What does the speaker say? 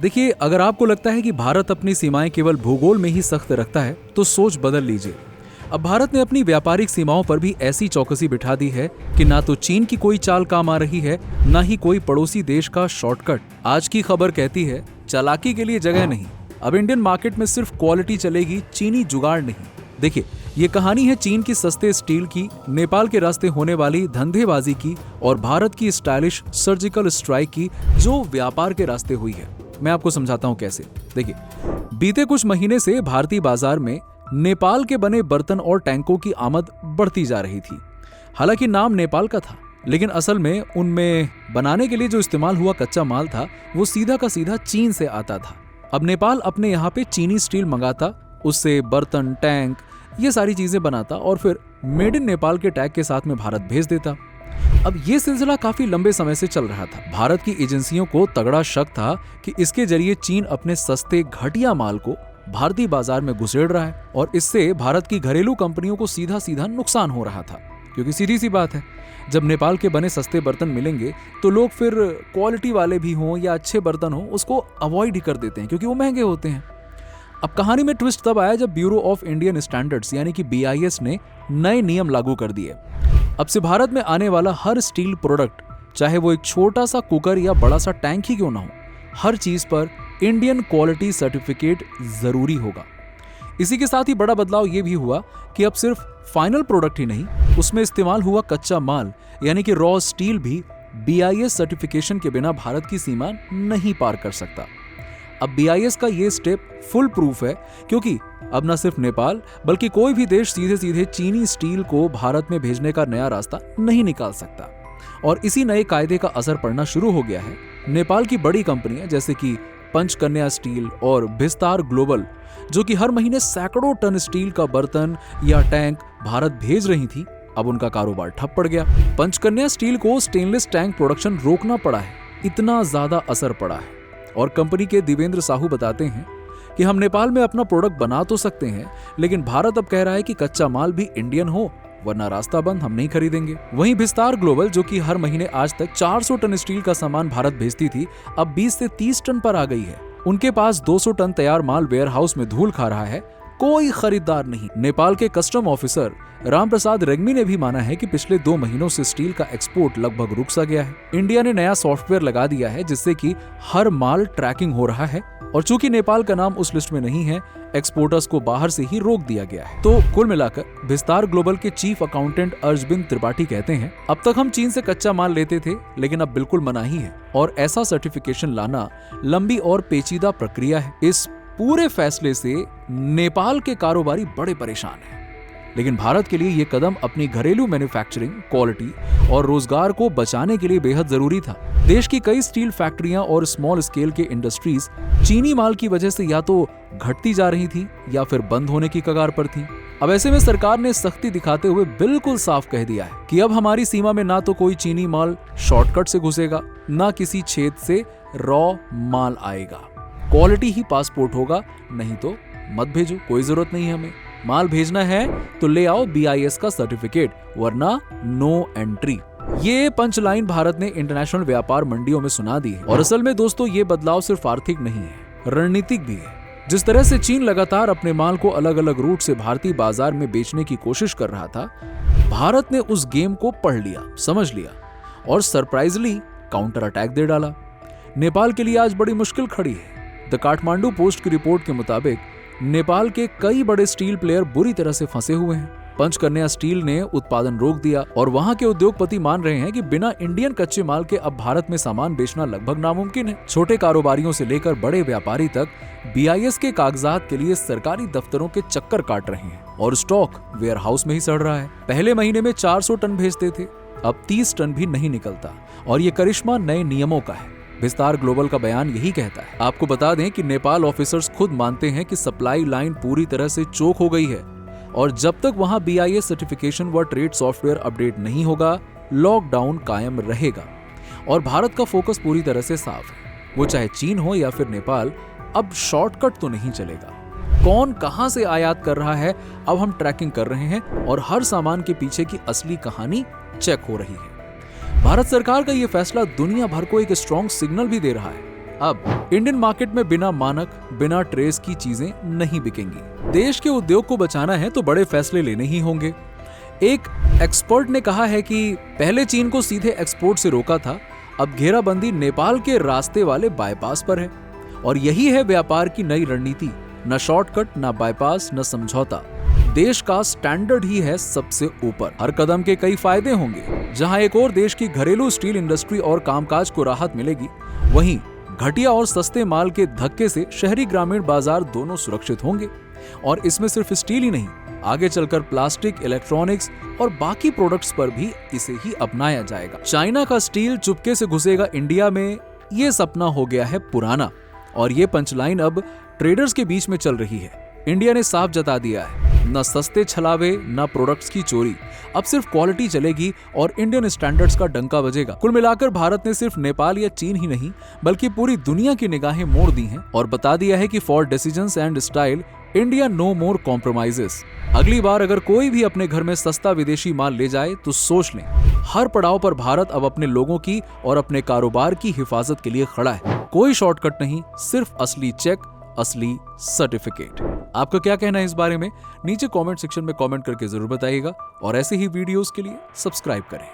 देखिए, अगर आपको लगता है कि भारत अपनी सीमाएं केवल भूगोल में ही सख्त रखता है तो सोच बदल लीजिए। अब भारत ने अपनी व्यापारिक सीमाओं पर भी ऐसी चौकसी बिठा दी है कि ना तो चीन की कोई चाल काम आ रही है, ना ही कोई पड़ोसी देश का शॉर्टकट। आज की खबर कहती है, चालाकी के लिए जगह नहीं, अब इंडियन मार्केट में सिर्फ क्वालिटी चलेगी, चीनी जुगाड़ नहीं। देखिए, ये कहानी है चीन की सस्ते स्टील की, नेपाल के रास्ते होने वाली धंधेबाजी की और भारत की स्टाइलिश सर्जिकल स्ट्राइक की जो व्यापार के रास्ते हुई है। मैं आपको समझाता हूं कैसे। देखिए, बीते कुछ महीने से भारतीय बाजार में नेपाल के बने बर्तन और टैंकों की आमद बढ़ती जा रही थी। हालांकि नाम नेपाल का था, लेकिन असल में उनमें बनाने के लिए जो इस्तेमाल हुआ कच्चा माल था वो सीधा का सीधा चीन से आता था। अब नेपाल अपने यहाँ पे चीनी स्टील मंगाता, उससे बर्तन, टैंक, ये सारी चीजें बनाता और फिर मेड इन नेपाल के टैग के साथ में भारत भेज देता। अब ये सिलसिला काफी लंबे समय से चल रहा था। भारत की एजेंसियों को तगड़ा शक था कि इसके जरिए चीन अपने सस्ते घटिया माल को भारतीय बाजार में घुसेड़ रहा है और इससे भारत की घरेलू कंपनियों को सीधा सीधा नुकसान हो रहा था। क्योंकि सीधी सी बात है, जब नेपाल के बने सस्ते बर्तन मिलेंगे तो लोग फिर क्वालिटी वाले भी हों या अच्छे बर्तन हो उसको अवॉइड ही कर देते हैं क्योंकि वो महंगे होते हैं। अब कहानी में ट्विस्ट तब आया जब ब्यूरो ऑफ इंडियन स्टैंडर्ड्स यानी कि BIS ने नए नियम लागू कर दिए। अब से भारत में आने वाला हर स्टील प्रोडक्ट, चाहे वो एक छोटा सा कुकर या बड़ा सा टैंक ही क्यों ना हो, हर चीज पर इंडियन क्वालिटी सर्टिफिकेट जरूरी होगा। इसी के साथ ही बड़ा बदलाव ये भी हुआ कि अब सिर्फ फाइनल प्रोडक्ट ही नहीं, उसमें इस्तेमाल हुआ कच्चा माल यानी कि रॉ स्टील भी BIS सर्टिफिकेशन के बिना भारत की सीमा नहीं पार कर सकता। अब BIS का ये स्टेप फुल प्रूफ है क्योंकि अब न सिर्फ नेपाल बल्कि कोई भी देश सीधे सीधे चीनी स्टील को भारत में भेजने का नया रास्ता नहीं निकाल सकता। और इसी नए कायदे का असर पड़ना शुरू हो गया है। नेपाल की बड़ी कंपनियां जैसे कि पंचकन्या स्टील और विस्तार ग्लोबल, जो कि हर महीने सैकड़ों टन स्टील का बर्तन या टैंक भारत भेज रही थी, अब उनका कारोबार ठप पड़ गया। पंचकन्या स्टील को स्टेनलेस टैंक प्रोडक्शन रोकना पड़ा है, इतना ज्यादा असर पड़ा है। और कंपनी के देवेंद्र साहू बताते हैं कि हम नेपाल में अपना प्रोडक्ट बना तो सकते हैं, लेकिन भारत अब कह रहा है कि कच्चा माल भी इंडियन हो वरना रास्ता बंद, हम नहीं खरीदेंगे। वहीं विस्तार ग्लोबल, जो कि हर महीने आज तक 400 टन स्टील का सामान भारत भेजती थी, अब 20 से 30 टन पर आ गई है। उनके पास 200 टन तैयार माल वेयर हाउस में धूल खा रहा है, कोई खरीदार नहीं। नेपाल के कस्टम ऑफिसर राम प्रसाद रेग्मी ने भी माना है कि पिछले 2 महीनों से स्टील का एक्सपोर्ट लगभग रुक सा गया है। इंडिया ने नया सॉफ्टवेयर लगा दिया है जिससे कि हर माल ट्रैकिंग हो रहा है और चूंकि नेपाल का नाम उस लिस्ट में नहीं है, एक्सपोर्टर्स को बाहर से ही रोक दिया गया है। तो कुल मिलाकर विस्तार ग्लोबल के चीफ अकाउंटेंट अर्जबिंद त्रिपाठी कहते हैं, अब तक हम चीन से कच्चा माल लेते थे, लेकिन अब बिल्कुल मनाही है और ऐसा सर्टिफिकेशन लाना लंबी और पेचीदा प्रक्रिया है। इस पूरे फैसले से नेपाल के कारोबारी बड़े परेशान हैं, लेकिन भारत के लिए यह कदम अपनी घरेलू मैन्युफैक्चरिंग, क्वालिटी और रोजगार को बचाने के लिए बेहद जरूरी था। देश की कई स्टील फैक्ट्रियां और स्मॉल स्केल के इंडस्ट्रीज चीनी माल की वजह से या तो घटती जा रही थी या फिर बंद होने की कगार पर थी। अब ऐसे में सरकार ने सख्ती दिखाते हुए बिल्कुल साफ कह दिया है कि अब हमारी सीमा में ना तो कोई चीनी माल शॉर्टकट से घुसेगा, ना किसी छेद से रॉ माल आएगा। क्वालिटी ही पासपोर्ट होगा, नहीं तो मत भेजो, कोई जरूरत नहीं है हमें। माल भेजना है तो ले आओ BIS का सर्टिफिकेट, वरना नो एंट्री। ये पंचलाइन भारत ने इंटरनेशनल व्यापार मंडियों में सुना दी है। और असल में दोस्तों, ये बदलाव सिर्फ आर्थिक नहीं है, रणनीतिक भी है। जिस तरह से चीन लगातार अपने माल को अलग अलग रूट से भारतीय बाजार में बेचने की कोशिश कर रहा था, भारत ने उस गेम को पढ़ लिया, समझ लिया और सरप्राइजली काउंटर अटैक दे डाला। नेपाल के लिए आज बड़ी मुश्किल खड़ी है। द काठमांडू पोस्ट की रिपोर्ट के मुताबिक नेपाल के कई बड़े स्टील प्लेयर बुरी तरह से फंसे हुए हैं। पंचकन्या स्टील ने उत्पादन रोक दिया और वहां के उद्योगपति मान रहे हैं कि बिना इंडियन कच्चे माल के अब भारत में सामान बेचना लगभग नामुमकिन है। छोटे कारोबारियों से लेकर बड़े व्यापारी तक BIS के कागजात के लिए सरकारी दफ्तरों के चक्कर काट रहे हैं और स्टॉक वेयर हाउस में ही सड़ रहा है। पहले महीने में 400 टन भेजते थे, अब 30 टन भी नहीं निकलता और ये करिश्मा नए नियमों का है। विस्तार ग्लोबल का बयान यही कहता है। आपको बता दें कि नेपाल ऑफिसर्स खुद मानते हैं कि सप्लाई लाइन पूरी तरह से चोक हो गई है और जब तक वहां BIS सर्टिफिकेशन व ट्रेड सॉफ्टवेयर अपडेट नहीं होगा, लॉकडाउन कायम रहेगा। और भारत का फोकस पूरी तरह से साफ है, वो चाहे चीन हो या फिर नेपाल, अब शॉर्टकट तो नहीं चलेगा। कौन कहां से आयात कर रहा है, अब हम ट्रैकिंग कर रहे हैं और हर सामान के पीछे की असली कहानी चेक हो रही है। भारत सरकार का यह फैसला दुनिया भर को एक स्ट्रॉन्ग सिग्नल भी दे रहा है। अब इंडियन मार्केट में बिना मानक, बिना ट्रेस की चीजें नहीं बिकेंगी। देश के उद्योग को बचाना है तो बड़े फैसले लेने ही होंगे। एक एक्सपर्ट ने कहा है कि पहले चीन को सीधे एक्सपोर्ट से रोका था, अब घेराबंदी नेपाल के रास्ते वाले बाईपास पर है। और यही है व्यापार की नई रणनीति, न शॉर्टकट, न बाईपास, न समझौता। देश का स्टैंडर्ड ही है सबसे ऊपर। हर कदम के कई फायदे होंगे। जहां एक और देश की घरेलू स्टील इंडस्ट्री और कामकाज को राहत मिलेगी, वहीं घटिया और सस्ते माल के धक्के से शहरी ग्रामीण बाजार दोनों सुरक्षित होंगे। और इसमें सिर्फ स्टील ही नहीं, आगे चलकर प्लास्टिक, इलेक्ट्रॉनिक्स और बाकी प्रोडक्ट्स पर भी इसे ही अपनाया जाएगा। चाइना का स्टील चुपके से घुसेगा इंडिया में, ये सपना हो गया है पुराना। और ये पंचलाइन अब ट्रेडर्स के बीच में चल रही है। इंडिया ने साफ जता दिया है, न सस्ते छलावे, न प्रोडक्ट्स की चोरी। अब सिर्फ क्वालिटी चलेगी और इंडियन स्टैंडर्ड्स का डंका बजेगा। कुल मिलाकर भारत ने सिर्फ नेपाल या चीन ही नहीं, बल्कि पूरी दुनिया की निगाहें मोड़ दी हैं और बता दिया है कि for decisions and style, India no more compromises. अगली बार अगर कोई भी अपने घर में सस्ता विदेशी माल ले जाए तो सोच लें, हर पड़ाव पर भारत अब अपने लोगों की और अपने कारोबार की हिफाजत के लिए खड़ा है। कोई शॉर्टकट नहीं, सिर्फ असली चेक, असली सर्टिफिकेट। आपका क्या कहना है इस बारे में? नीचे कमेंट सेक्शन में कमेंट करके जरूर बताइएगा और ऐसे ही वीडियोस के लिए सब्सक्राइब करें।